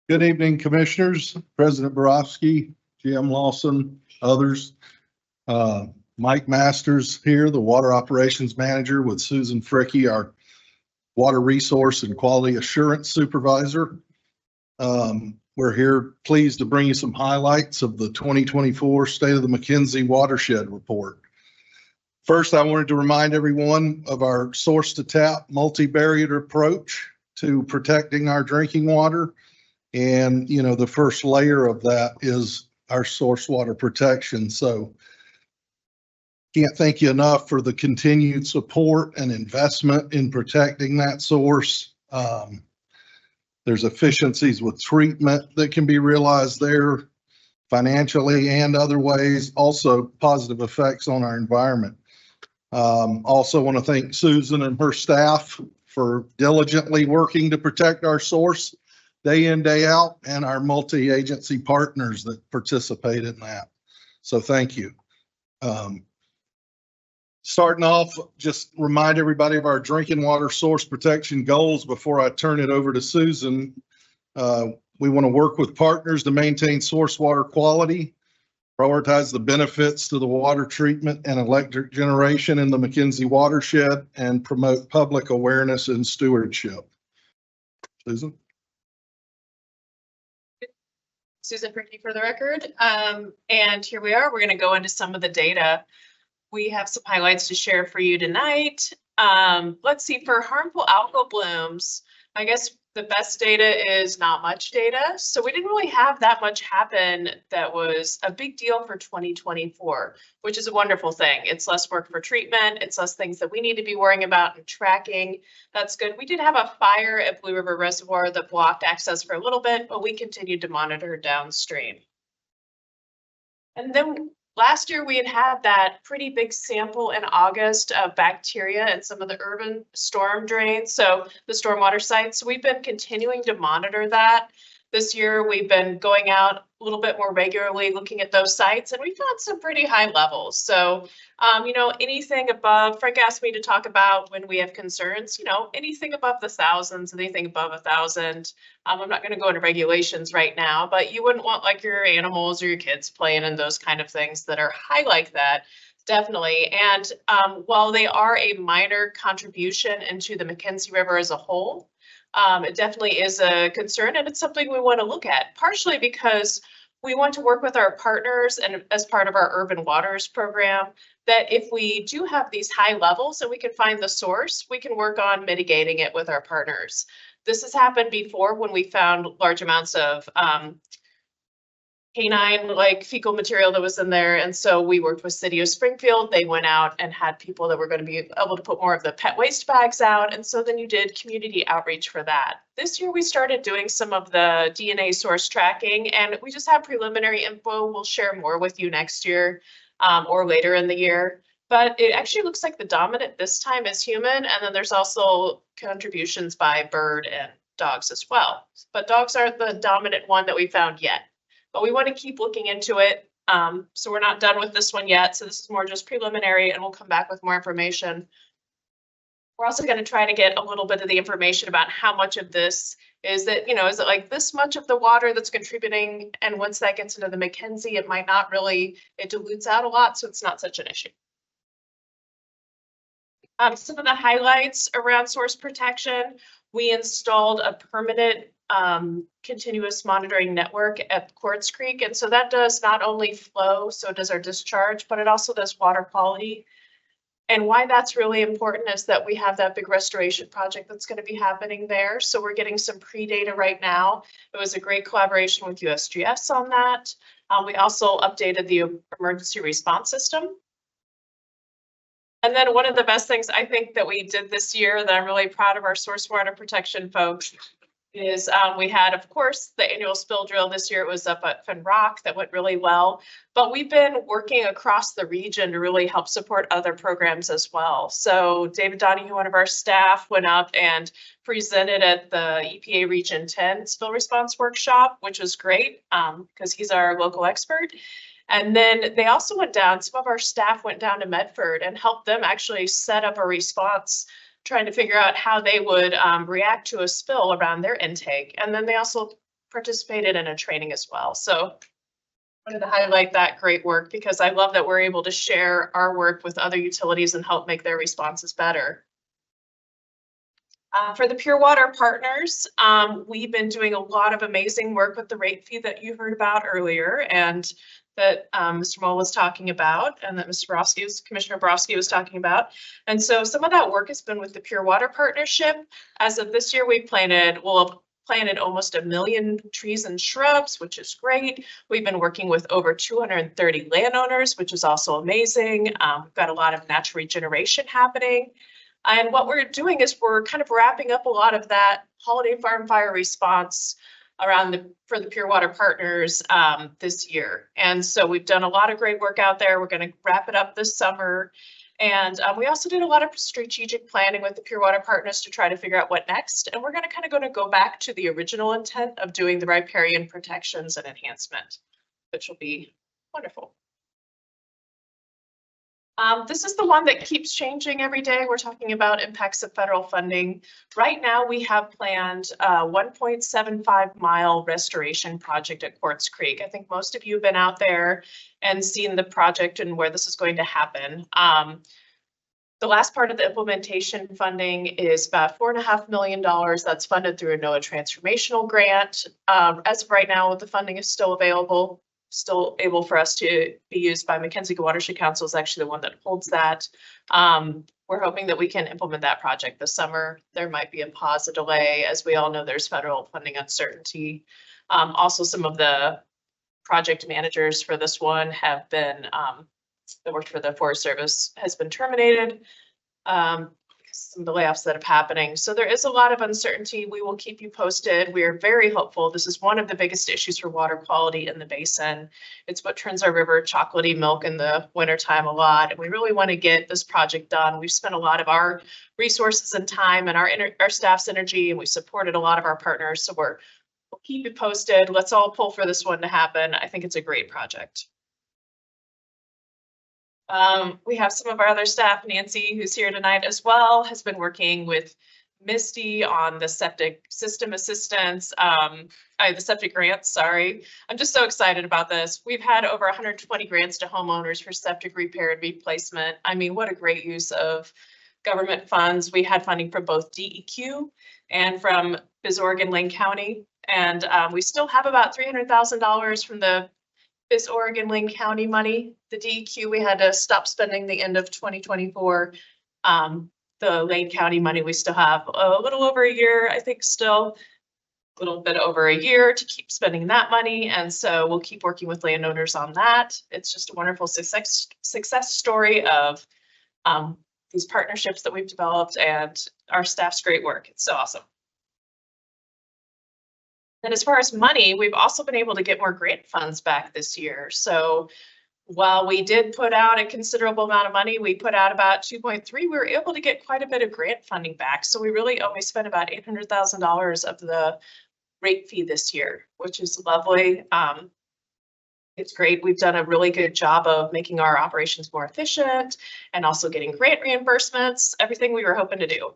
Good evening, Commissioners, President Borofsky, GM Lawson, others. Mike Masters here, the Water Operations Manager with Susan Fricke, our Water Resource and Quality Assurance Supervisor. We're here pleased to bring you some highlights of the 2024 State of the McKenzie Watershed Report. First, I wanted to remind everyone of our source to tap multi-barrier approach to protecting our drinking water. And, you know, the first layer of that is our source water protection. So can't thank you enough for the continued support and investment in protecting that source. There's efficiencies with treatment that can be realized there financially and other ways, also positive effects on our environment. Also want to thank Susan and her staff for diligently working to protect our source day in, day out, and our multi-agency partners that participate in that. So thank you. Starting off, just remind everybody of our drinking water source protection goals before I turn it over to Susan. We want to work with partners to maintain source water quality, prioritize the benefits to the water treatment and electric generation in the McKenzie watershed, and promote public awareness and stewardship. Susan? Susan Fricke for the record. And here we are. We're going to go into some of the data. We have some highlights to share for you tonight. Let's see, for harmful algal blooms, I guess the best data is not much data. So we didn't really have that much happen that was a big deal for 2024, which is a wonderful thing. It's less work for treatment. It's less things that we need to be worrying about and tracking. That's good. We did have a fire at Blue River Reservoir that blocked access for a little bit, but we continued to monitor downstream. And then last year, we had that pretty big sample in August of bacteria in some of the urban storm drains, so the stormwater sites. So we've been continuing to monitor that. This year, we've been going out a little bit more regularly, looking at those sites, and we've got some pretty high levels. So, you know, anything above, Frank asked me to talk about when we have concerns, you know, anything above the thousands, anything above 1,000. I'm not going to go into regulations right now, but you wouldn't want like your animals or your kids playing in those kind of things that are high like that, definitely. And while they are a minor contribution into the McKenzie River as a whole, it definitely is a concern, and it's something we want to look at, partially because we want to work with our partners and as part of our Urban Waters program, that if we do have these high levels and we can find the source, we can work on mitigating it with our partners. This has happened before when we found large amounts of canine like fecal material that was in there. And so we worked with City of Springfield. They went out and had people that were going to be able to put more of the pet waste bags out. And so then you did community outreach for that. This year we started doing some of the DNA source tracking, and we just have preliminary info. We'll share more with you next year or later in the year. But it actually looks like the dominant this time is human. And then there's also contributions by bird and dogs as well. But dogs aren't the dominant one that we found yet. But we want to keep looking into it. So we're not done with this one yet. So this is more just preliminary, and we'll come back with more information. We're also going to try to get a little bit of the information about how much of this is that, you know, is it like this much of the water that's contributing? And once that gets into the McKenzie, it might not really, it dilutes out a lot. So it's not such an issue. Some of the highlights around source protection, we installed a permanent continuous monitoring network at Quartz Creek. And so that does not only flow, so does our discharge, but it also does water quality. And why that's really important is that we have that big restoration project that's going to be happening there. So we're getting some pre-data right now. It was a great collaboration with USGS on that. We also updated the emergency response system. And then one of the best things I think that we did this year that I'm really proud of our source water protection folks is we had, of course, the annual spill drill this year. It was up at Finn Rock. That went really well. But we've been working across the region to really help support other programs as well. So David Donahue, one of our staff, went up and presented at the EPA Region 10 spill response workshop, which was great because he's our local expert. And then they also went down, some of our staff went down to Medford and helped them actually set up a response, trying to figure out how they would react to a spill around their intake. And then they also participated in a training as well. So I wanted to highlight that great work because I love that we're able to share our work with other utilities and help make their responses better. For the Pure Water partners, we've been doing a lot of amazing work with the rate fee that you heard about earlier and that Mr. Moll was talking about and that Commissioner Borofsky was talking about. And so some of that work has been with the Pure Water Partnership. As of this year, we'll have planted almost 1 million trees and shrubs, which is great. We've been working with over 230 landowners, which is also amazing. We've got a lot of natural regeneration happening. And what we're doing is we're kind of wrapping up a lot of that holiday farm fire response for the Pure Water partners this year. And so we've done a lot of great work out there. We're going to wrap it up this summer. And we also did a lot of strategic planning with the Pure Water partners to try to figure out what next. And we're going to go back to the original intent of doing the riparian protections and enhancement, which will be wonderful. This is the one that keeps changing every day. We're talking about impacts of federal funding. Right now, we have planned a 1.75 mile restoration project at Quartz Creek. I think most of you have been out there and seen the project and where this is going to happen. The last part of the implementation funding is about $4.5 million. That's funded through a NOAA transformational grant. As of right now, the funding is still available. Still able for us to be used by McKenzie Watershed Council is actually the one that holds that. We're hoping that we can implement that project this summer. There might be a pause, a delay. As we all know, there's federal funding uncertainty. Also, some of the project managers for this one have been, that worked for the Forest Service has been terminated. Some of the layoffs that are happening. So there is a lot of uncertainty. We will keep you posted. We are very hopeful. This is one of the biggest issues for water quality in the basin. It's what turns our river chocolatey milk in the wintertime a lot. And we really want to get this project done. We've spent a lot of our resources and time and our staff's energy, and we supported a lot of our partners. So we'll keep you posted. Let's all pull for this one to happen. I think it's a great project. We have some of our other staff, Nancy, who's here tonight as well, has been working with Misty on the septic system assistance, the septic grants, sorry. I'm just so excited about this. We've had over 120 grants to homeowners for septic repair and replacement. I mean, what a great use of government funds. We had funding from both DEQ and from Biz Oregon Lane County. And we still have about $300,000 from the Biz Oregon Lane County money. The DEQ, we had to stop spending the end of 2024. The Lane County money, we still have a little over a year, I think still a little bit over a year to keep spending that money. And so we'll keep working with landowners on that. It's just a wonderful success story of these partnerships that we've developed and our staff's great work. It's so awesome. And as far as money, we've also been able to get more grant funds back this year. So while we did put out a considerable amount of money, we put out about 2.3, we were able to get quite a bit of grant funding back. So we really only spent about $800,000 of the rate fee this year, which is lovely. It's great. We've done a really good job of making our operations more efficient and also getting grant reimbursements, everything we were hoping to do.